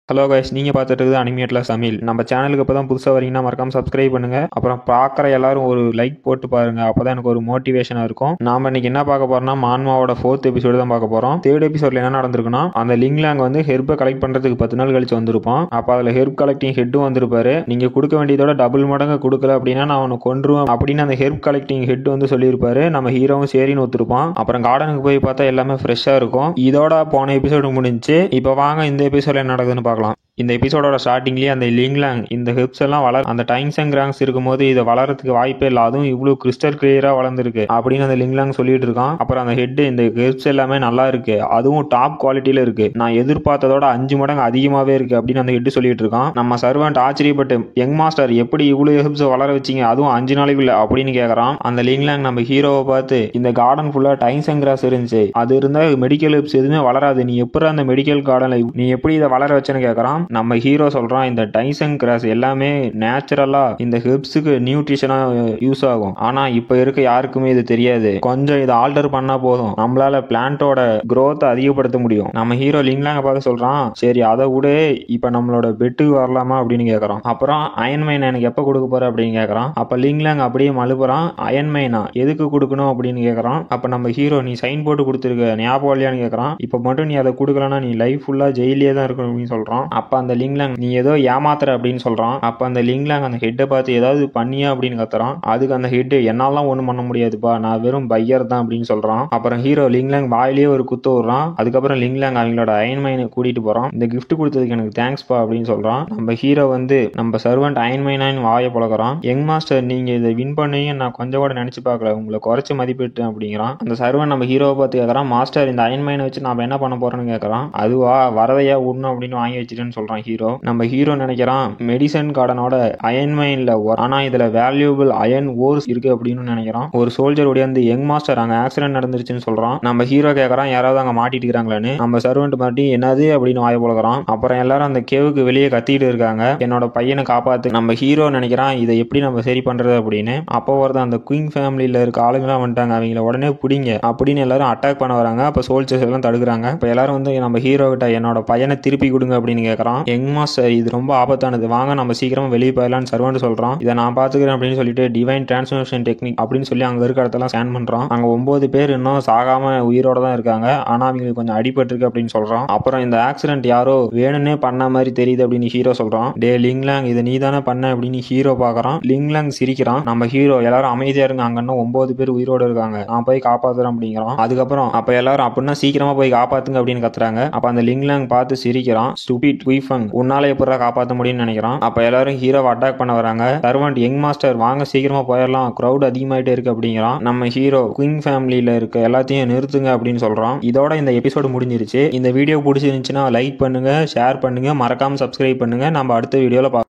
Hello guys, நீங்கள் பார்த்துட்டு இருக்குது அனிமேட்டில் சமையல். நம்ம சேனலுக்கு இப்போ தான் புதுசாக வரீங்கன்னா மறக்காம சப்ஸ்கிரைப் பண்ணுங்கள். அப்புறம் பார்க்குற எல்லாரும் ஒரு லைக் போட்டு பாருங்கள். அப்போ தான் எனக்கு ஒரு மோட்டிவேஷனாக இருக்கும். நாம் இன்னைக்கு என்ன பார்க்க போகிறோம்னா மான்மாவோட 4th எபிசோடு தான் பார்க்க போகிறோம். 3rd எபிசோடில் என்ன நடந்திருக்குன்னா, அந்த லிங்லாங் வந்து ஹெர்பை கலெக்ட் பண்ணுறதுக்கு 10 நாள் கழிச்சு வந்திருப்பான். அப்போ அதில் ஹெர்ப் கலெக்டிங் ஹெட்டும் வந்திருப்பாரு. நீங்கள் கொடுக்க வேண்டியதோட டபுள் மடங்கு கொடுக்கல அப்படின்னா நான் அவனை கொன்றுவேன் அப்படின்னு அந்த ஹெர்ப் கலெக்டிங் ஹெட் வந்து சொல்லியிருப்பாரு. நம்ம ஹீரோவும் சரின்னு ஒத்துருப்பான். அப்புறம் கார்டனுக்கு போய் பார்த்தா எல்லாமே ஃப்ரெஷ்ஷாக இருக்கும். இதோட போன எபிசோடு முடிஞ்சு. இப்போ வாங்க இந்த எபிசோடில் என்ன நடக்குதுன்னு பார்க்கலாம். இந்த எபிசோடோட ஸ்டார்டிங்லேயே அந்த லிங்லாங் இந்த ஹெர்ப்ஸ் எல்லாம் அந்த டைம்ஸ் அண்ட் கிராங்ஸ் இருக்கும்போது இதை வளரத்துக்கு வாய்ப்பே இல்லை, அதுவும் இவ்வளோ கிறிஸ்டல் கிளியரா வளர்ந்துருக்கு அப்படின்னு அந்த லிங்லாங் சொல்லிட்டு இருக்கான். அப்புறம் அந்த ஹெட் இந்த ஹெர்ப்ஸ் எல்லாமே நல்லா இருக்கு, அதுவும் டாப் குவாலிட்டியில இருக்கு, நான் எதிர்பார்த்ததோட 5 மடங்கு அதிகமாவே இருக்கு அப்படின்னு அந்த ஹெட் சொல்லிட்டு இருக்கான். நம்ம சர்வெண்ட் ஆச்சரியப்பட்டு, யங் மாஸ்டர் எப்படி இவ்வளோ ஹெர்ப்ஸ் வளர வச்சிங்க, அதுவும் 5 நாளைக்குள்ள அப்படின்னு கேட்கறான். அந்த லிங்லாங் நம்ம ஹீரோவை பார்த்து, இந்த கார்டன் ஃபுல்லா டைம்ஸ் அண்ட் கிராஸ் இருந்துச்சு, அது இருந்தா மெடிக்கல் ஹெர்ப்ஸ் எதுவுமே வளராது, நீ எப்படி அந்த மெடிக்கல் கார்டன்ல நீ எப்படி இதை வளர வச்சேன்னு கேட்கறான். நம்ம ஹீரோ சொல்றான், இந்த டைம்ஸ் அண்ட் கிராஸ் எல்லாமே நேச்சுரலா இந்த ஹெர்ப்ஸுக்கு நியூட்ரிஷனா யூஸ் ஆகும், ஆனா இப்ப இருக்க யாருக்குமே இது தெரியாது, கொஞ்சம் இதை ஆல்டர் பண்ணா போதும் நம்மளால பிளான்ட்டோட growth அதிகப்படுத்த முடியும். நம்ம ஹீரோ லிங்லாங்க பார்த்து சொல்றான், சரி அதை விட இப்ப நம்மளோட பெட்டுக்கு வரலாமா அப்படின்னு கேட்கறான். அப்புறம் அயன்மைன் எனக்கு எப்ப கொடுக்க போற அப்படின்னு கேட்கறான். அப்ப லிங்லாங் அப்படியே மழுப்புறான், அயன்மைனா எதுக்கு கொடுக்கணும் அப்படின்னு கேட்கறான். அப்ப நம்ம ஹீரோ, நீ சைன் போட்டு கொடுத்துருக்க ஞாபகம் இல்லையான்னு கேட்கறான். இப்ப மட்டும் நீ அதை கொடுக்கலன்னா நீ லைஃப் ஃபுல்லா ஜெயிலே தான் இருக்கணும் அப்படின்னு சொல்றான். அப்ப அந்த லிங்லாங், நீ ஏதோ ஏமாத்துற அப்படின்னு சொல்றான். அப்ப அந்த லிங்லாங் அந்த ஹெட்டை பார்த்து, ஏதாவது பண்ணியா அப்படின்னு கத்துறான். அதுக்கு அந்த ஹெட், என்னாலாம் ஒண்ணும் பண்ண முடியாதுப்பா, நான் வெறும் பையர் தான் அப்படின்னு சொல்றான். அப்புறம் ஹீரோ லிங்லாங் வாயிலேயே ஒரு குத்து விடுறான். அதுக்கப்புறம் லிங்லாங் அவங்களோட அயன்மைனை கூட்டிட்டு போறான். இந்த கிஃப்ட் கொடுத்ததுக்கு எனக்கு தேங்க்ஸ் பா அப்படின்னு சொல்றான். நம்ம ஹீரோ வந்து நம்ம சர்வெண்ட் அயன்மைனான்னு வாயை பழக்கிறான். யங் மாஸ்டர், நீங்க இதை வின் பண்ணீங்க நான் கொஞ்சம் கூட நினைச்சு பார்க்கல, உங்களை குறைச்சு மதிப்பிட்டேன் அப்படிங்கிறான். அந்த சர்வெண்ட் நம்ம ஹீரோவை பார்த்து கேட்கறான், மாஸ்டர் இந்த அயன்மைனை வச்சு நாம என்ன பண்ண போறோம்னு கேட்கறான். அதுவா, வரதையா உடனும் அப்படின்னு வாங்கி வச்சுட்டேன்னு சொல்றான் ஹீரோ. நம்ம ஹீரோ நினைக்கிறான், மெடிசன் கார்டனோட அயன்மைன்ல ஆனா இதுல வேல்யூபிள் அயன் ஓர்ஸ் இருக்கு அப்படின்னு நினைக்கிறான். ஒரு சோல்ஜர் உடையாந்து, யங் மாஸ்டர் அங்க ஆக்சிடென்ட் நடந்துருச்சுன்னு சொல்றான். நம்ம ஹீரோ கேட்கறான், யாராவது அங்க மாட்டிட்டு இருக்காங்களான்னு. நம்ம சர்வெண்ட் மாட்டி, என்னது அப்படின்னு வாய போலகிறான். அப்புறம் எல்லாரும் அந்த கேவுக்கு வெளியே கத்திட்டு இருக்காங்க, என்னோட பையனை காப்பாத்து. நம்ம ஹீரோ நினைக்கிறான், இதை எப்படி நம்ம சரி பண்றது அப்படின்னு. அப்போ ஒருத்தன், அந்த குயின் ஃபேமிலியில இருக்க ஆளுங்களாம் வந்துட்டாங்க, அவங்கள உடனே பிடிங்க அப்படின்னு எல்லாரும் அட்டாக் பண்ண வராங்க. அப்ப சோல்ஜர்ஸ் எல்லாம் தடுக்கிறாங்க. இப்ப எல்லாரும் வந்து நம்ம ஹீரோ கிட்ட, என்னோட பையனை திருப்பி கொடுங்க அப்படின்னு கேட்கறான். யங் மாஸ்டர், இது ரொம்ப ஆபத்தானது, வாங்க நம்ம சீக்கிரமா வெளியே போயிடலாம்னு சர்வெண்ட் சொல்றான். இதை நான் பாத்துக்கிறேன் அப்படின்னு சொல்லிட்டு டிவைன் டிரான்ஸ்ஃபர்மேஷன் டெக்னிக் அப்படின்னு சொல்லி அங்க இருக்க இடத்தெல்லாம் ஸ்கேன் பண்றான். அங்க 9 பேர் இன்னும் சாகாம உயிரோட தான் இருக்காங்க, ஆனா அவங்களுக்கு கொஞ்சம் அடிபட்டு இருக்கு அப்படின்னு சொல்றான். அப்புறம் இந்த ஆக்சிடென்ட் யாரோ வேணும்னே பண்ண மாதிரி தெரியுது அப்படின்னு ஹீரோ சொல்றான். டே லிங்லாங், இதை நீ தானே பண்ண அப்படின்னு ஹீரோ பாக்குறான். லிங்லாங் சிரிக்கிறான். நம்ம ஹீரோ, எல்லாரும் அமைதியா இருங்க, அங்க இன்னும் 9 பேர் உயிரோட இருக்காங்க, நான் போய் காப்பாத்துறேன் அப்படிங்கிறான். அதுக்கப்புறம் அப்ப எல்லாரும், அப்படின்னா சீக்கிரமா போய் காப்பாத்துங்க அப்படின்னு கத்துறாங்க. அப்ப அந்த லிங்லாங் பார்த்து சிரிக்கிறான். ஸ்டூபிட் குயிஃபங், உன்னால எப்படா காப்பாற்ற முடியும்னு நினைக்கிறான். அப்ப எல்லாரும் ஹீரோவை அட்டாக் பண்ண வராங்க. சர்வெண்ட், யங் மாஸ்டர் வாங்க சீக்கிரமா போயிடலாம், கிரௌட் அதிகமாயிட்டே இருக்கு அப்படிங்கிறான். நம்ம ஹீரோ, குயின் ஃபேமிலியில இருக்க எல்லாத்தையும் நிறுத்துங்க அப்படின்னு சொல்றான். இதோட இந்த எபிசோடு முடிஞ்சிருச்சு. இந்த வீடியோ பிடிச்சிருந்துச்சுன்னா லைக் பண்ணுங்க, ஷேர் பண்ணுங்க, மறக்காம சப்ஸ்கிரைப் பண்ணுங்க. நம்ம அடுத்த வீடியோல பார்க்கலாம்.